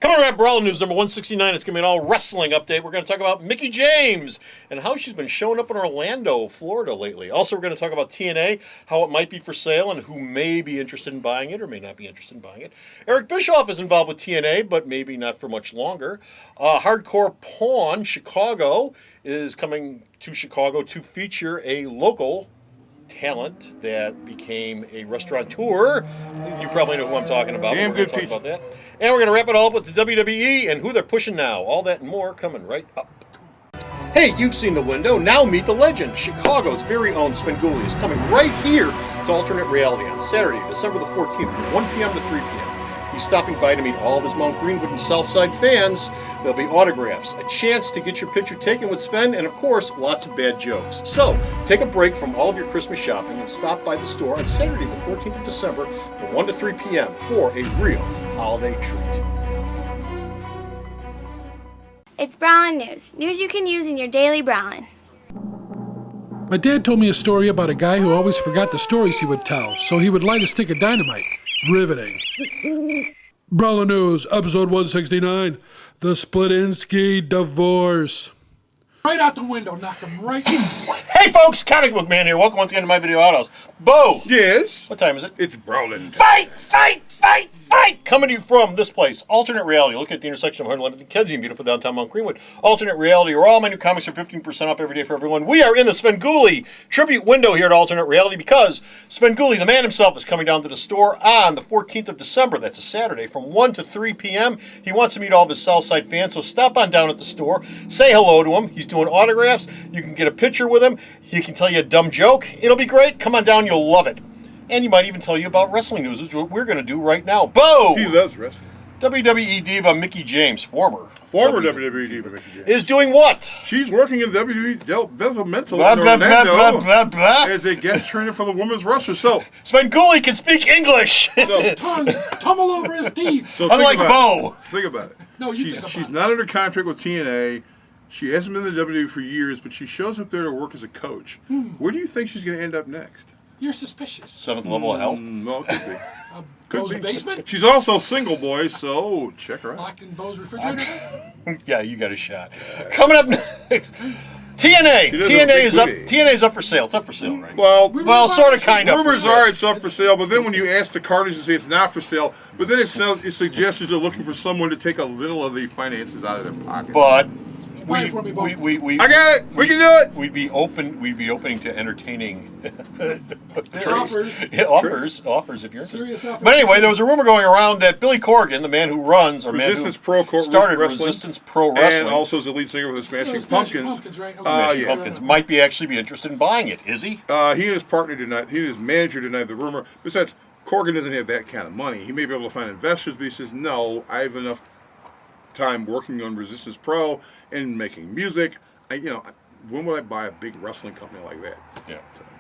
Coming up, BRAWLN News number 169. It's going to be an all wrestling update. We're going to talk about Mickie James and how she's been showing up in Orlando, Florida lately. Also, we're going to talk about TNA, how it might be for sale, and who may be interested in buying it or may not be interested in buying it. Eric Bischoff is involved with TNA, but maybe not for much longer. Hardcore Pawn Chicago is coming to Chicago to feature a local talent that became a restaurateur. You probably know who I'm talking about. Damn good talk pizza. about that. And we're going to wrap it all up with the WWE and who they're pushing now. All that and more coming right up. Hey, you've seen the window. Now meet the legend. Chicago's very own Svengoolie is coming right here to Alternate Reality on Saturday, December the 14th from 1 p.m. to 3 p.m. He's stopping by to meet all of his Mount Greenwood and Southside fans. There'll be autographs, a chance to get your picture taken with Sven, and of course, lots of bad jokes. So, take a break from all of your Christmas shopping and stop by the store on Saturday the 14th of December from 1 to 3 p.m. for a real holiday treat. It's BRAWLN News. News you can use in your daily BRAWLN. My dad told me a story about a guy who always forgot the stories he would tell, so he would light a stick of dynamite. Riveting. BRAWLN News, episode 169, the Splitinsky divorce. Right out the window, knock him right in. Hey folks, Comic Book Man here. Welcome once again to my video autos. Bo! Yes? What time is it? It's BRAWLN. Fight! Fight! Fight! Fight! Coming to you from this place, Alternate Reality. Look at the intersection of 111th and Kedzie in beautiful downtown Mount Greenwood. Alternate Reality, where all my new comics are 15% off every day for everyone. We are in the Svengoolie tribute window here at Alternate Reality because Svengoolie, the man himself, is coming down to the store on the 14th of December. That's a Saturday from 1 to 3 p.m. He wants to meet all of his Southside fans, so stop on down at the store. Say hello to him. He's doing autographs. You can get a picture with him. He can tell you a dumb joke. It'll be great. Come on down. You'll love it. And he might even tell you about wrestling news, which is what we're going to do right now. Bo! He loves wrestling. WWE diva Mickie James, former WWE diva Mickie James. is doing what? She's working in WWE developmental Blah, in blah, blah, blah, Orlando blah, blah. as a guest trainer for the women's wrestler. So Svengoolie can speak English. So- Tongue tumble over his teeth. so think Unlike about Bo. it. Think about it. No, you think about she's it. not under contract with TNA. She hasn't been in the WWE for years, but she shows up there to work as a coach. Where do you think she's going to end up next? You're suspicious. Seventh level of hell. No, it could be. Could Bo's be. basement? She's also single, boys, so check her out. Locked in Bo's refrigerator? Yeah, you got a shot. Coming up next, TNA. She does have a big booty. TNA's up for sale. It's up for sale, right? Well, sort of, kind of. rumors are it's up for sale, but then when you ask the Cardinals, they say it's not for sale. But then it suggests they're looking for someone to take a little of the finances out of their pocket. But Buy it for me, Bo. we I got it. We can do it. We'd be opening to entertaining Offers. Yeah, offers if you're interested. Serious offers. But anyway, there was a rumor going around that Billy Corgan, the man who runs or Resistance man Pro who Court started Wrestling, Resistance Pro Wrestling, and also is the lead singer of the Smashing Smashing Pumpkins. Right? Okay. Smashing yeah. Pumpkins, might be actually be interested in buying it. Is he? He and his partner denied. He and his manager denied the rumor. Besides, Corgan doesn't have that kind of money. He may be able to find investors, but he says, "No, I have enough time working on Resistance Pro and making music. When would I buy a big wrestling company like that?" Yeah.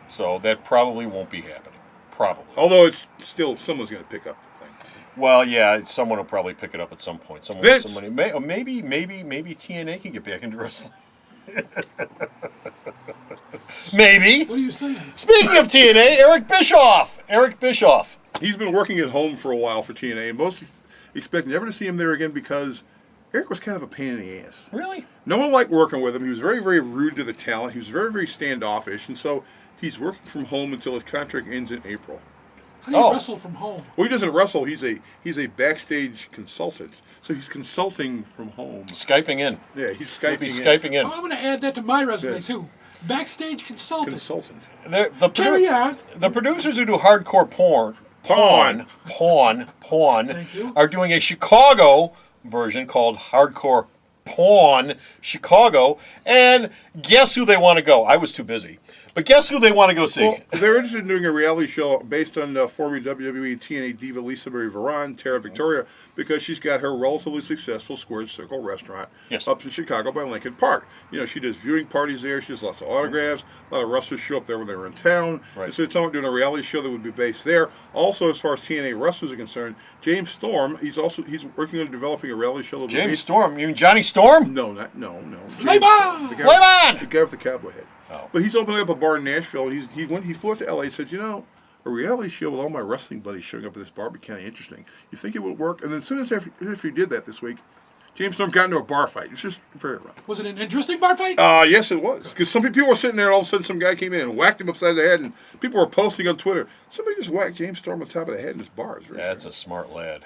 So that probably won't be happening. Probably. Although it's still someone's going to pick up the thing. Well, yeah, someone will probably pick it up at some point. Vince. Maybe TNA can get back into wrestling. Maybe. What are you saying? Speaking of TNA, Eric Bischoff. He's been working at home for a while for TNA, and most expect never to see him there again because Eric was kind of a pain in the ass. Really? No one liked working with him. He was very, very rude to the talent. He was very, very standoffish, and so he's working from home until his contract ends in April. How do you wrestle from home? Well, he doesn't wrestle. He's a backstage consultant, so he's consulting from home. Skyping in. Yeah, he's He'll Skyping be in. Skyping in. I'm going to add that to my resume, Yes. too. Backstage consultant. Consultant. Carry on. The producers who do hardcore porn Thank you. are doing a Chicago version called Hardcore Pawn Chicago, and guess who they want to go? I was too busy. But guess who they want to go see? Well, they're interested in doing a reality show based on former WWE TNA diva Lisa Marie Varon, Tara Victoria, because she's got her relatively successful Squared Circle restaurant up in Chicago by Lincoln Park. She does viewing parties there. She does lots of autographs. A lot of wrestlers show up there when they're in town. Right. So it's someone doing a reality show that would be based there. Also, as far as TNA wrestlers are concerned, James Storm, he's working on developing a reality show. That would be James based... Storm? You mean Johnny Storm? No. Flame on! The Flame on! guy with the cowboy head. Oh. But he's opening up a bar in Nashville. He flew out to LA and said, a reality show with all my wrestling buddies showing up at this bar would be kind of interesting. You think it would work? And then as soon as after you did that this week, James Storm got into a bar fight. It was just very rough. Was it an interesting bar fight? Yes, it was. Because some people were sitting there, and all of a sudden some guy came in and whacked him upside the head, and people were posting on Twitter, somebody just whacked James Storm on top of the head in this bar. That's a smart lad.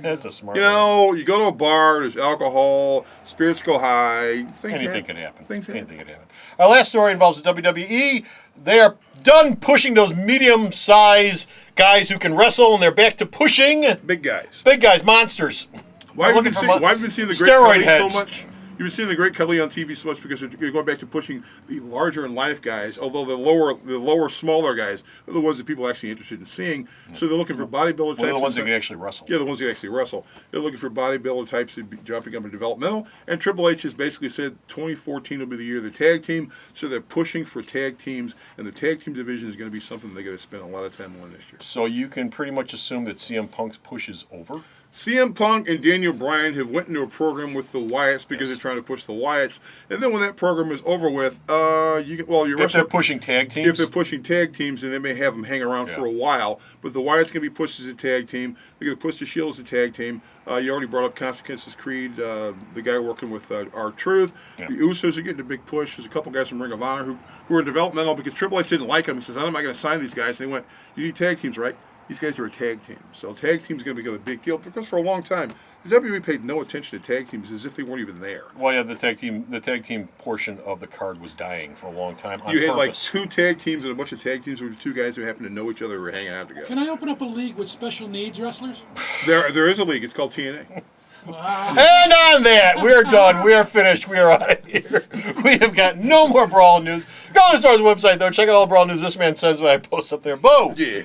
That's a smart lad. You go to a bar, there's alcohol, spirits go high. Anything can happen. Anything can happen. Our last story involves the WWE. They are done pushing those medium-sized guys who can wrestle, and they're back to pushing big guys. Big guys, monsters. Why have you been seeing the Great Khali so much? You've been seeing the Great Khali on TV so much because you're going back to pushing the larger in life guys, although the lower, smaller guys are the ones that people are actually interested in seeing. So they're looking for bodybuilder types. They're the ones that can actually wrestle. Yeah, the ones that actually wrestle. They're looking for bodybuilder types to be jumping up in developmental. And Triple H has basically said 2014 will be the year of the tag team. So they're pushing for tag teams, and the tag team division is going to be something they're going to spend a lot of time on this year. So you can pretty much assume that CM Punk's push is over? CM Punk and Daniel Bryan have went into a program with the Wyatts because they're trying to push the Wyatts. And then when that program is over with, if they're pushing tag teams? If they're pushing tag teams, then they may have them hang around for a while. But the Wyatts can be pushed as a tag team. They're going to push the Shield as a tag team. You already brought up Consequences Creed, the guy working with R-Truth. Yeah. The Usos are getting a big push. There's a couple guys from Ring of Honor who are in developmental because Triple H didn't like them. He says, I'm not going to sign these guys. And they went, you need tag teams, right? These guys are a tag team. So tag teams going to become a big deal because for a long time, the WWE paid no attention to tag teams as if they weren't even there. Well, yeah, the tag team portion of the card was dying for a long time on You had purpose. like 2 tag teams and a bunch of tag teams with 2 guys who happen to know each other who were hanging out together. Can I open up a league with special needs wrestlers? There is a league. It's called TNA. Wow. And on that, we're done. We are finished. We are out of here. We have got no more Brawlin news. Go to the Star's website, though. Check out all the Brawlin news this man sends when I post up there. Boo! Yeah.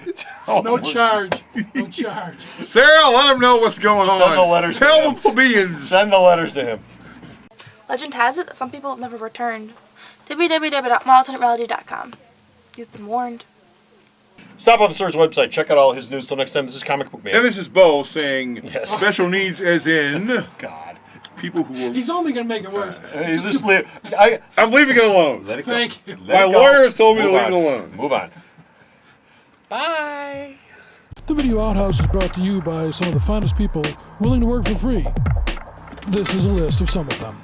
No charge. No charge. Sarah, let him know what's going on. Send the letters Tell the plebeians. Send the letters to him. Legend has it that some people have never returned. www.myalternatereality.com. You've been warned. Stop on the Star's website. Check out all his news. Till next time, this is Comic Book Man. And this is Bo saying special needs as in... God. People who are... He's only going to make it worse. I'm leaving it alone. Let it go. Thank you. My lawyer has told me to leave it alone. Move on. Bye. The Video Outhouse is brought to you by some of the finest people willing to work for free. This is a list of some of them.